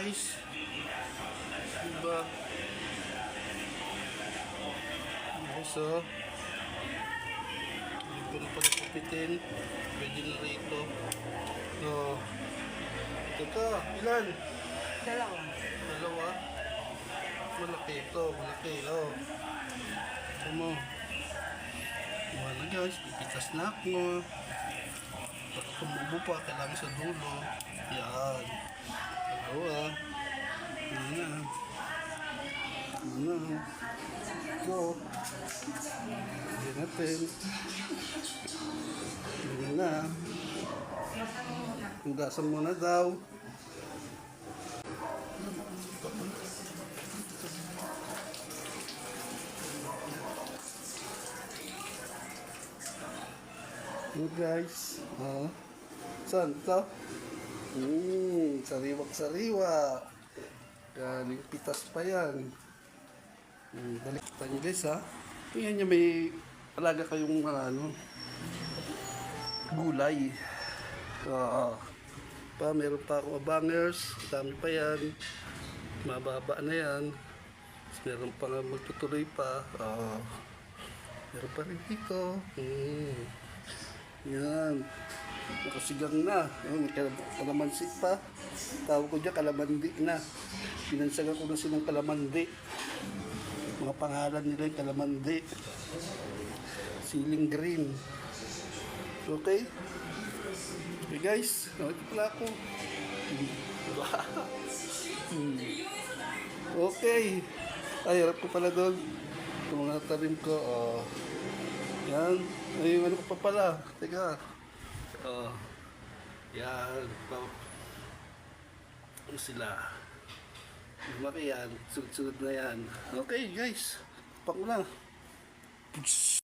guys. Diba? Guys, oh. Hindi ko na pala kupitin. Pwede na rito. Oh. Teka, ilan? Dalawa. Dalawa. Malaki ito, malaki. Oh. Ito mo. Wala guys, pipitas na ako. Baka tumubo pa, kailangan sa dulo. Yan. Dalawa. Yan na. Yan na. Go. Yan natin. Yan na. Hugasan mo na daw. Guys, saan ito? Sariwak-sariwa. Yan, yung pitas pa yan. Balik tayo guys ha. Tingnan nyo, may alaga kayong gulay. Meron pa akong abangers. Dami pa yan. Mababa na yan. Meron pa nga magtutuloy pa. Meron pa rin dito. Yan. Nakasigang na. May kalamansi pa. Tawag ko dyan, kalamandi na. Pinansagan ko na silang kalamandi. Mga pangalan nila yung kalamandi. Siling green. Okay? Okay guys. Ito pala ako. Okay. Ay, harap ko pala doon. Ito mga tarim ko. Yan. Ay, ano ko pa pala. Teka. Yan. Ano sila? Lumaki yan. Sunod-sunod na yan. Okay, guys. Pak na.